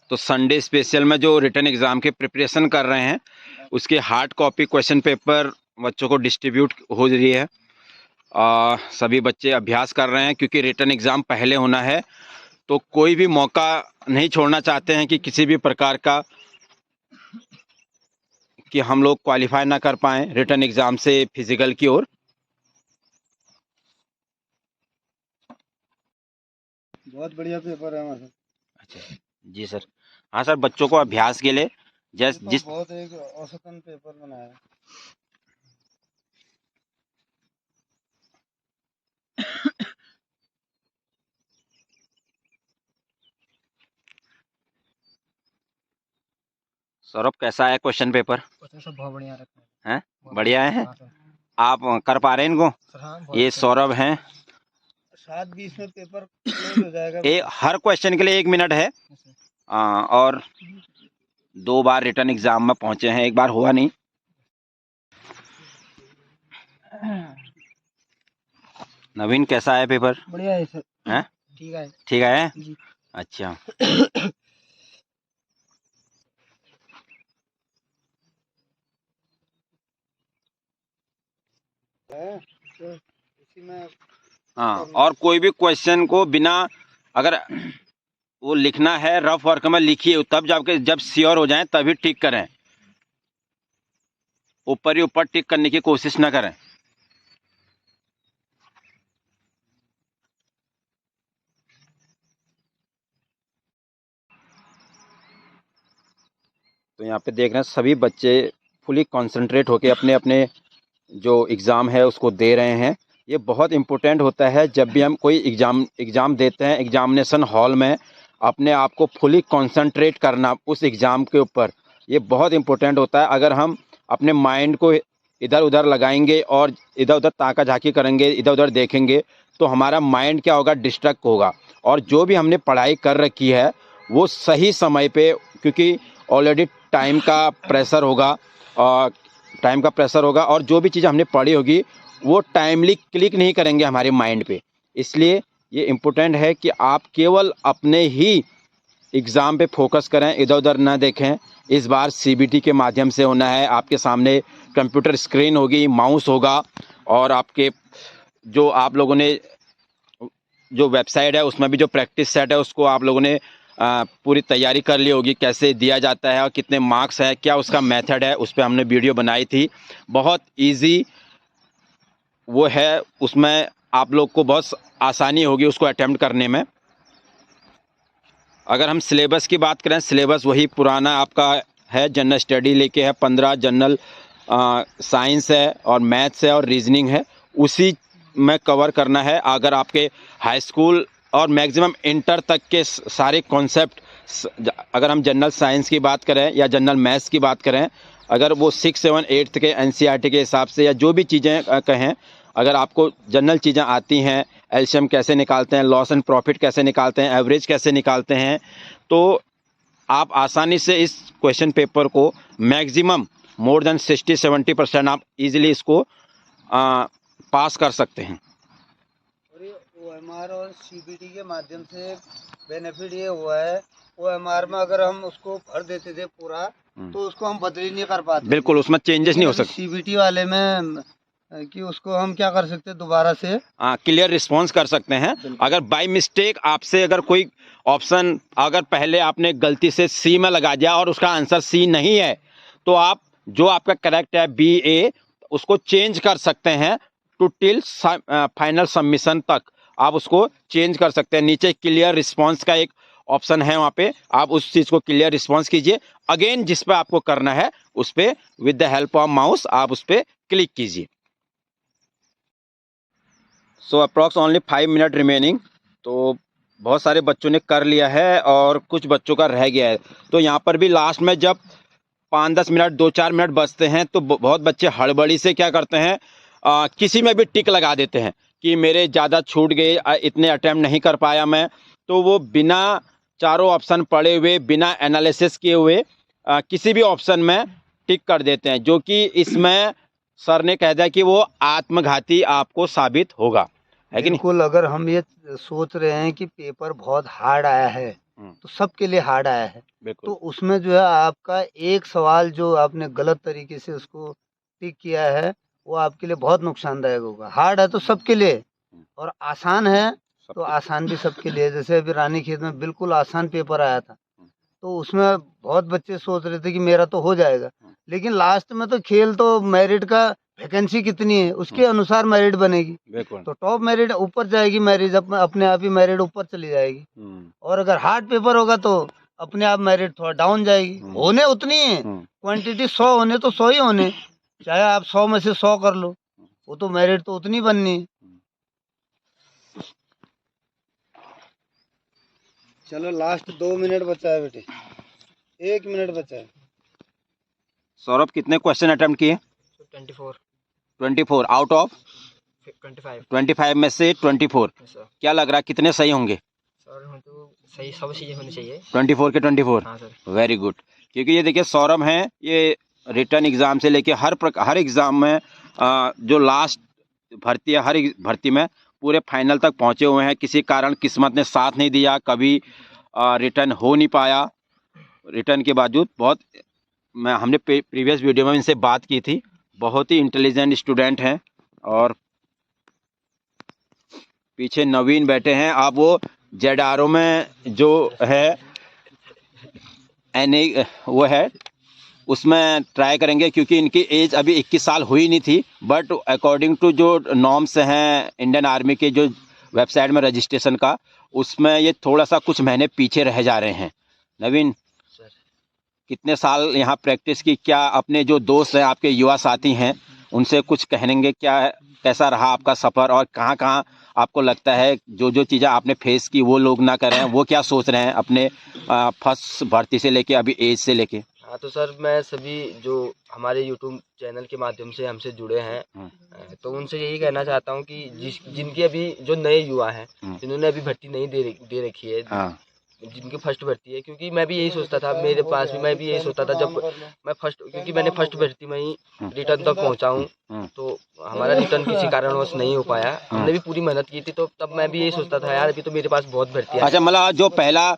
तो Sunday special में जो रिटन एग्ज़ाम के प्रिपरेशन कर रहे हैं उसके हार्ड कॉपी क्वेश्चन पेपर बच्चों को डिस्ट्रीब्यूट हो रही है। सभी बच्चे अभ्यास कर रहे हैं क्योंकि रिटन एग्ज़ाम पहले होना है, तो कोई भी मौका नहीं छोड़ना चाहते हैं कि किसी भी प्रकार का कि हम लोग क्वालिफाई ना कर पाएँ रिटन एग्ज़ाम से फिजिकल की ओर। बहुत बढ़िया पेपर है हमारा। अच्छा जी सर। हाँ सर, बच्चों को अभ्यास के लिए जिस बहुत एक औसतन पेपर बनाया। सौरभ, कैसा है क्वेश्चन पेपर? क्वेश्चन सब बहुत बढ़िया रखते हैं? बढ़िया है? हाँ सर। आप कर पा रहे हैं इनको? सर हाँ, ये सौरभ हैं। 7:20 में पेपर क्लोज हो जाएगा। हर क्वेश्चन के लिए 1 मिनट है। और 2 बार रिटन एग्जाम में पहुंचे हैं, एक बार हुआ नहीं। नवीन, कैसा है पेपर? बढ़िया है सर। हैं? ठीक है। ठीक है जी। अच्छा। इसी में हाँ, और कोई भी क्वेश्चन को बिना अगर वो लिखना है रफ वर्क में लिखिए, तब जाके जब श्योर हो जाए तभी टिक करें, ऊपर ही ऊपर टिक करने की कोशिश ना करें। तो यहाँ पे देख रहे हैं सभी बच्चे फुली कंसंट्रेट होके अपने अपने जो एग्ज़ाम है उसको दे रहे हैं। ये बहुत इम्पोर्टेंट होता है जब भी हम कोई एग्ज़ाम देते हैं एग्जामिनेशन हॉल में, अपने आप को फुली कंसंट्रेट करना उस एग्ज़ाम के ऊपर, ये बहुत इम्पोर्टेंट होता है। अगर हम अपने माइंड को इधर उधर लगाएंगे और इधर उधर ताका झाकी करेंगे, इधर उधर देखेंगे, तो हमारा माइंड क्या होगा, डिस्ट्रैक्ट होगा। और जो भी हमने पढ़ाई कर रखी है वो सही समय पे, क्योंकि ऑलरेडी टाइम का प्रेशर होगा, और जो भी चीज़ हमने पढ़ी होगी वो टाइमली क्लिक नहीं करेंगे हमारे माइंड पे। इसलिए ये इम्पोर्टेंट है कि आप केवल अपने ही एग्ज़ाम पे फोकस करें, इधर उधर ना देखें। इस बार सीबीटी के माध्यम से होना है। आपके सामने कंप्यूटर स्क्रीन होगी, माउस होगा, और आपके जो आप लोगों ने जो वेबसाइट है उसमें भी जो प्रैक्टिस सेट है उसको आप लोगों ने पूरी तैयारी कर ली होगी, कैसे दिया जाता है और कितने मार्क्स है, क्या उसका मेथड है, उस पर हमने वीडियो बनाई थी। बहुत इजी वो है, उसमें आप लोग को बहुत आसानी होगी उसको अटेम्प्ट करने में। अगर हम सिलेबस की बात करें, सिलेबस वही पुराना आपका है, जनरल स्टडी लेके है, 15 जनरल साइंस है और मैथ्स है और रीजनिंग है, उसी में कवर करना है। अगर आपके हाई स्कूल और मैक्सिमम इंटर तक के सारे कॉन्सेप्ट, अगर हम जनरल साइंस की बात करें या जनरल मैथ्स की बात करें, अगर वो 6, 7, 8 के एनसीईआरटी के हिसाब से या जो भी चीज़ें कहें, अगर आपको जनरल चीज़ें आती हैं, एलसीएम कैसे निकालते हैं, लॉस एंड प्रॉफिट कैसे निकालते हैं, एवरेज कैसे निकालते हैं, तो आप आसानी से इस क्वेश्चन पेपर को मैक्सिमम मोर देन 60-70% आप इजीली इसको पास कर सकते हैं। और ये ओएमआर और सीबीटी के माध्यम से बेनिफिट ये हुआ है, ओएमआर में अगर हम उसको भर देते थे पूरा तो उसको हम बदल ही नहीं कर पाते। बिल्कुल, उसमें चेंजेस नहीं हो सकते। सीबीटी वाले में कि उसको हम क्या कर सकते हैं, दोबारा से क्लियर रिस्पॉन्स कर सकते हैं। अगर बाय मिस्टेक आपसे अगर कोई ऑप्शन, अगर पहले आपने गलती से सी में लगा दिया और उसका आंसर सी नहीं है, तो आप जो आपका करेक्ट है बी ए, उसको चेंज कर सकते हैं टू टिल फाइनल सबमिशन तक आप उसको चेंज कर सकते हैं। नीचे क्लियर रिस्पॉन्स का एक ऑप्शन है, वहाँ पे आप उस चीज़ को क्लियर रिस्पॉन्स कीजिए। अगेन जिस पे आपको करना है उस पे with the help of mouse आप उस पे क्लिक कीजिए। सो अप्रॉक्स ओनली 5 मिनट रिमेनिंग। तो बहुत सारे बच्चों ने कर लिया है और कुछ बच्चों का रह गया है। तो यहाँ पर भी लास्ट में जब 5-10 मिनट 2-4 मिनट बचते हैं तो बहुत बच्चे हड़बड़ी से क्या करते हैं, किसी में भी टिक लगा देते हैं कि मेरे ज़्यादा छूट गए, इतने अटैम्प्ट नहीं कर पाया मैं। तो वो बिना चारों ऑप्शन पढ़े हुए, बिना एनालिसिस किए हुए किसी भी ऑप्शन में टिक कर देते हैं, जो कि इसमें सर ने कह दिया कि वो आत्मघाती आपको साबित होगा, है कि नहीं? बिल्कुल। अगर हम ये सोच रहे हैं कि पेपर बहुत हार्ड आया है तो सबके लिए हार्ड आया है। बिल्कुल। तो उसमें जो है आपका एक सवाल जो आपने गलत तरीके से उसको टिक किया है, वो आपके लिए बहुत नुकसानदायक होगा। हार्ड है तो सबके लिए, और आसान है तो आसान भी सबके लिए। जैसे अभी रानीखेत में बिल्कुल आसान पेपर आया था, तो उसमें बहुत बच्चे सोच रहे थे कि मेरा तो हो जाएगा, लेकिन लास्ट में तो खेल तो मेरिट का वैकेंसी कितनी है उसके अनुसार मेरिट बनेगी। बिल्कुल। तो टॉप मेरिट ऊपर जाएगी, मेरिट अपने आप ही मेरिट ऊपर चली जाएगी। और अगर हार्ड पेपर होगा तो अपने आप मेरिट थोड़ा डाउन जाएगी। होने उतनी है, क्वांटिटी 100 होने तो 100 ही होने, चाहे आप 100 में से 100 कर लो, वो तो मेरिट तो उतनी बननी है। चलो लास्ट 2 मिनट बचा है बेटे, 1 मिनट बचा है। सौरभ कितने क्वेश्चन अटेम्प्ट किए? 24 24 आउट ऑफ 25 में से 24। सर। क्या लग रहा है कितने सही होंगे? सर हम तो सही सब चीज़ें होनी चाहिए। 24 के 24। हाँ सर। Very good. क्योंकि ये देखिए सौरभ हैं, ये रिटर्न एग्जाम से लेके हर एग्जाम में जो लास्ट भर्ती है, हर भर्ती में पूरे फाइनल तक पहुंचे हुए हैं। किसी कारण किस्मत ने साथ नहीं दिया, कभी रिटर्न हो नहीं पाया। रिटर्न के बावजूद हमने प्रीवियस वीडियो में इनसे बात की थी, बहुत ही इंटेलिजेंट स्टूडेंट हैं। और पीछे नवीन बैठे हैं। आप वो जेडआरओ में जो है एनए वो है उसमें ट्राई करेंगे, क्योंकि इनकी एज अभी 21 साल हुई नहीं थी। बट अकॉर्डिंग टू जो नॉर्म्स हैं इंडियन आर्मी के जो वेबसाइट में रजिस्ट्रेशन का, उसमें ये थोड़ा सा कुछ महीने पीछे रह जा रहे हैं। नवीन सर। कितने साल यहाँ प्रैक्टिस की? क्या अपने जो दोस्त हैं, आपके युवा साथी हैं, उनसे कुछ कहेंगे? क्या कैसा रहा आपका सफ़र, और कहाँ कहाँ आपको लगता है जो जो चीज़ें आपने फेस की वो लोग ना करें? वो क्या सोच रहे हैं अपने फर्स्ट भर्ती से लेके अभी एज से लेके? हाँ तो सर मैं सभी जो हमारे यूट्यूब चैनल के माध्यम से हमसे जुड़े हैं, तो उनसे यही कहना चाहता हूँ कि जिनके अभी जो नए युवा हैं, जिन्होंने अभी भर्ती नहीं दे रखी है, जिनकी फर्स्ट भर्ती है, क्योंकि मैं भी यही सोचता था, मेरे पास भी मैं भी यही सोचता था जब मैं क्योंकि मैंने फर्स्ट भर्ती में ही रिटर्न तक पहुंचा हूं, तो हमारा रिटर्न किसी कारणवश नहीं हो पाया। हमने भी पूरी मेहनत की थी, तो तब मैं भी यही सोचता था यार अभी तो मेरे पास बहुत भर्तियां। अच्छा, मतलब जो पहला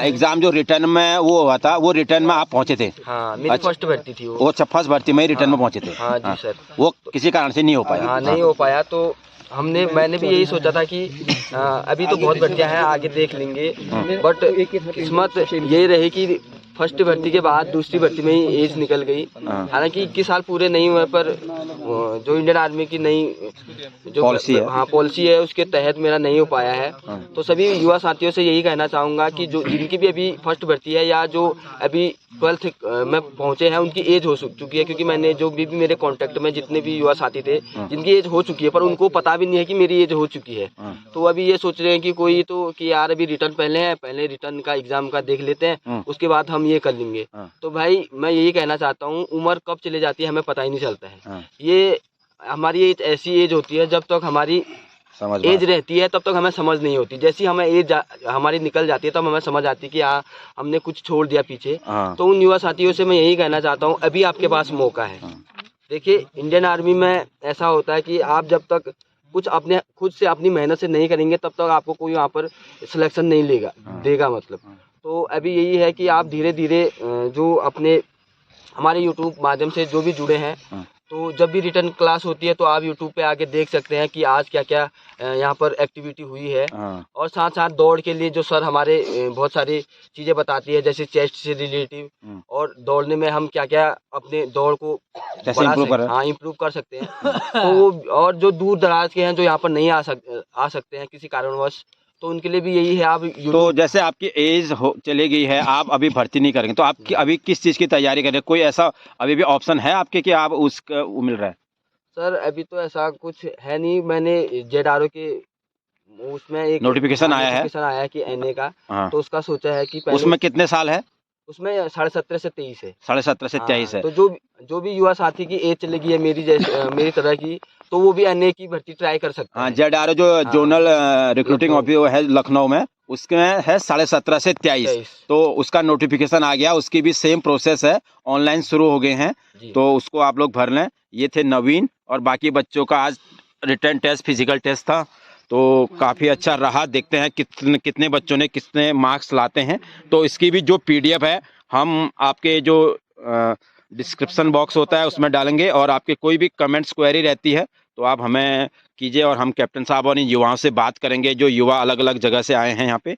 एग्जाम जो रिटर्न में वो हुआ था, वो रिटर्न में आप पहुंचे थे? हाँ मेरी फर्स्ट भर्ती थी वो फर्स्ट भर्ती में ही रिटर्न में पहुंचे थे? हाँ जी सर। वो किसी कारण से नहीं हो पाया? हाँ नहीं हो पाया। तो मैंने भी यही सोचा था कि अभी तो बहुत भर्तियां हैं, आगे देख लेंगे। बट किस्मत यही रही कि फर्स्ट भर्ती के बाद दूसरी भर्ती में ही एज निकल गई। हालांकि 21 साल पूरे नहीं हुए, पर जो इंडियन आर्मी की नई जो पॉलिसी है, हाँ पॉलिसी है, उसके तहत मेरा नहीं हो पाया है। तो सभी युवा साथियों से यही कहना चाहूँगा कि जो जिनकी भी अभी फर्स्ट भर्ती है या जो अभी 12th में पहुँचे हैं, उनकी एज हो चुकी है। क्योंकि मैंने जो भी मेरे कॉन्टेक्ट में जितने भी युवा साथी थे जिनकी एज हो चुकी है, पर उनको पता भी नहीं है कि मेरी एज हो चुकी है। तो अभी ये सोच रहे हैं कि कोई तो कि यार अभी रिटर्न पहले रिटर्न का एग्जाम का देख लेते हैं, उसके बाद हम ये कर लेंगे। तो भाई मैं यही कहना चाहता हूँ, उम्र कब चले जाती है हमें पता ही नहीं चलता है। ये हमारी एज ऐसी एज होती है, जब तक हमारी एज रहती है तब तक हमें समझ नहीं होती। जैसी हमें एज हमारी निकल जाती है तब हमें समझ आती है कि हाँ हमने कुछ छोड़ दिया पीछे। तो उन युवा साथियों से मैं यही कहना चाहता हूँ, अभी आपके पास मौका है। देखिए इंडियन आर्मी में ऐसा होता है कि आप जब तक कुछ अपने खुद से अपनी मेहनत से नहीं करेंगे, तब तक आपको कोई वहाँ पर सिलेक्शन नहीं देगा मतलब। तो अभी यही है कि आप धीरे धीरे जो अपने हमारे यूट्यूब माध्यम से जो भी जुड़े हैं, तो जब भी रिटर्न क्लास होती है तो आप यूट्यूब पे आके देख सकते हैं कि आज क्या क्या यहाँ पर एक्टिविटी हुई है। और साथ साथ दौड़ के लिए जो सर हमारे बहुत सारी चीज़ें बताती है, जैसे चेस्ट से रिलेटिव, और दौड़ने में हम क्या क्या अपने दौड़ को इम्प्रूव कर सकते हैं। तो और जो दूर दराज के हैं, जो यहाँ पर नहीं आ सकते हैं किसी कारणवश, तो उनके लिए भी यही है। आप तो जैसे आपकी एज चली गई है, आप अभी भर्ती नहीं करेंगे, तो आप अभी किस चीज़ की तैयारी कर रहे हैं? कोई ऐसा अभी भी ऑप्शन है आपके कि आप उसका वो मिल रहा है? सर अभी तो ऐसा कुछ है नहीं। मैंने जेडआरओ के उसमें एक नोटिफिकेशन आया है कि एनए का, तो उसका सोचा है कि उसमें कितने साल है? उसमें 17.5 से 23 है। 17.5 से 23 है। तो जो भी युवा साथी की एज चलेगी है मेरी जैसे मेरी तरह की, तो वो भी एनए की भर्ती ट्राई कर सकते हैं। जेडआरओ जो जोनल रिक्रूटिंग ऑफिस है लखनऊ में, उसके है 17.5 से 23। तो उसका नोटिफिकेशन आ गया, उसकी भी सेम प्रोसेस है, ऑनलाइन शुरू हो गए हैं, तो उसको आप लोग भर लें। ये थे नवीन, और बाकी बच्चों का आज रिटर्न टेस्ट फिजिकल टेस्ट था। तो काफ़ी अच्छा रहा। देखते हैं कितने कितने बच्चों ने कितने मार्क्स लाते हैं। तो इसकी भी जो PDF है हम आपके जो डिस्क्रिप्शन बॉक्स होता है उसमें डालेंगे, और आपके कोई भी कमेंट्स क्वेरी रहती है तो आप हमें कीजिए, और हम कैप्टन साहब और इन युवाओं से बात करेंगे जो युवा अलग अलग जगह से आए हैं यहाँ पे।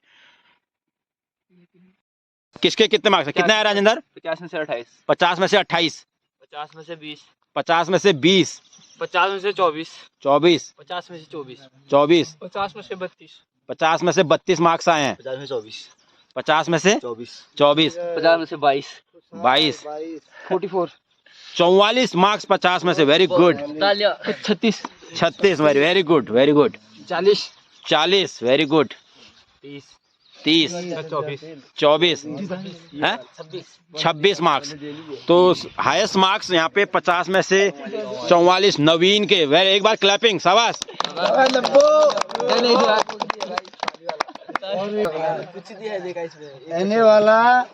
किसके कितने मार्क्स हैं? कितने आए राजेंद्र? 50 में से 28, 50 में से 28, 50 में से 20, 50 में से 20, 50 में से 24, 24, 50 में से 24, 24, 50 में से 32, 50 में से 32 मार्क्स आए हैं। 50 में 24, 50 में से 24, 24, 50 में से 22, 22, 44, 44 मार्क्स 50 में से। Very good. 36, 36, very good, very good. 40, 40, very good. 30, 30, 24, 24 है, 26 मार्क्स। तो हाईएस्ट मार्क्स यहाँ पे 50 में से 44 नवीन के। वेरी, एक बार क्लैपिंग, शाबाश। एनए वाला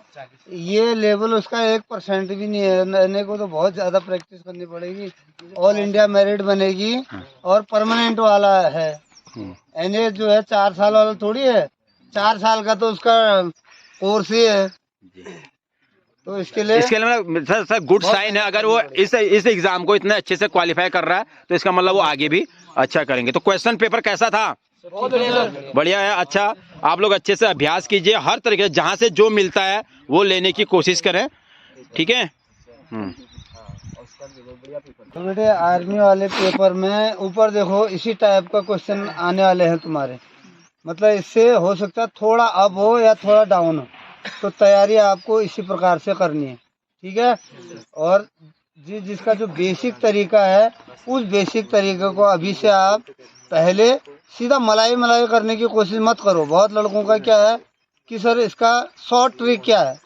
ये लेवल उसका 1% भी नहीं है। एनए को तो बहुत ज्यादा प्रैक्टिस करनी पड़ेगी, ऑल इंडिया मेरिट बनेगी और परमानेंट वाला है। एनए जो है 4 साल वाला थोड़ी है, 4 साल का तो उसका कोर्स ही है। तो इसके लिए मतलब सर गुड साइन है। अगर वो इस एग्जाम को इतने अच्छे से क्वालिफाई कर रहा है तो इसका मतलब वो आगे भी अच्छा करेंगे। तो क्वेश्चन पेपर कैसा था? बढ़िया है। अच्छा, आप लोग अच्छे से अभ्यास कीजिए, हर तरीके से जहाँ से जो मिलता है वो लेने की कोशिश करें, ठीक है। तो बेटे आर्मी वाले पेपर में ऊपर देखो इसी टाइप का क्वेश्चन आने वाले हैं तुम्हारे। मतलब इससे हो सकता है थोड़ा अप हो या थोड़ा डाउन हो, तो तैयारी आपको इसी प्रकार से करनी है, ठीक है। और जिसका जो बेसिक तरीका है उस बेसिक तरीके को अभी से आप पहले सीधा मलाई करने की कोशिश मत करो। बहुत लड़कों का क्या है कि सर इसका शॉर्ट ट्रिक क्या है।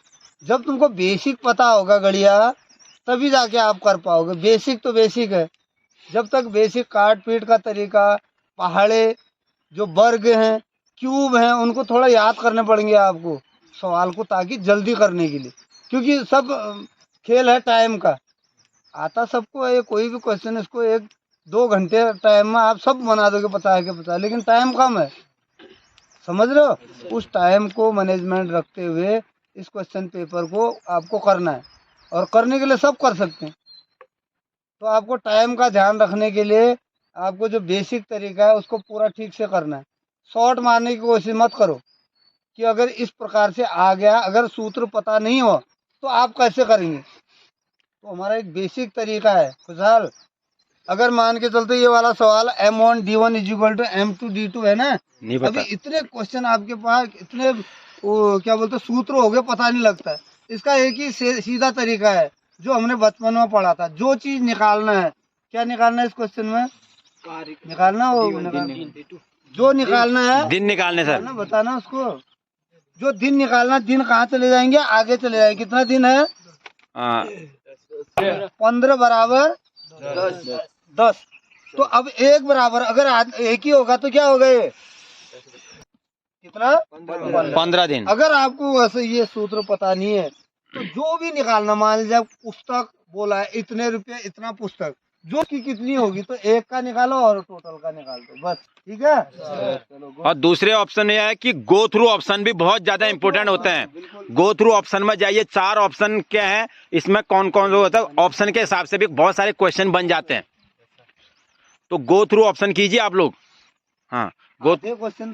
जब तुमको बेसिक पता होगा गढ़िया तभी जाके आप कर पाओगे। बेसिक तो बेसिक है, जब तक बेसिक काट पीट का तरीका, पहाड़े जो वर्ग हैं, क्यूब हैं, उनको थोड़ा याद करने पड़ेंगे आपको सवाल को, ताकि जल्दी करने के लिए। क्योंकि सब खेल है टाइम का। आता सबको है, कोई भी क्वेश्चन इसको 1-2 घंटे टाइम में आप सब बना दोगे पता है कि पता है, लेकिन टाइम कम है, समझ रहे हो। उस टाइम को मैनेजमेंट रखते हुए इस क्वेश्चन पेपर को आपको करना है, और करने के लिए सब कर सकते हैं। तो आपको टाइम का ध्यान रखने के लिए आपको जो बेसिक तरीका है उसको पूरा ठीक से करना है। शॉर्ट मारने की कोशिश मत करो कि अगर इस प्रकार से आ गया, अगर सूत्र पता नहीं हो तो आप कैसे करेंगे। तो हमारा एक बेसिक तरीका है खुशहाल। अगर मान के चलते ये वाला सवाल M1 D1 = M2 D2 है ना, नहीं पता। अभी इतने क्वेश्चन आपके पास, इतने वो क्या बोलते सूत्र हो गए, पता नहीं लगता है। इसका एक ही सीधा तरीका है जो हमने बचपन में पढ़ा था। जो चीज निकालना है, क्या निकालना है इस क्वेश्चन में? निकालना हो जो निकालना है, दिन निकालने सर, ना बताना उसको। जो दिन निकालना, दिन कहाँ चले जाएंगे? आगे चले जाएंगे। कितना दिन है? 15 बराबर 10। तो अब 1 बराबर अगर 1 ही होगा तो क्या हो गए? कितना? 15 दिन। अगर आपको वैसे ये सूत्र पता नहीं है तो जो भी निकालना, मान लीजिए पुस्तक बोला है इतने रुपए इतना पुस्तक, जो की कितनी होगी तो 1 का निकालो और टोटल का निकाल दो, बस, ठीक है। और दूसरे ऑप्शन ये है कि गो थ्रू ऑप्शन भी बहुत ज्यादा इंपॉर्टेंट होते हैं। गो थ्रू ऑप्शन में जाइए, 4 ऑप्शन क्या है, इसमें कौन कौन जो होता है ऑप्शन के हिसाब से भी बहुत सारे क्वेश्चन बन जाते हैं। तो गो थ्रू ऑप्शन कीजिए आप लोग। हाँ, गो क्वेश्चन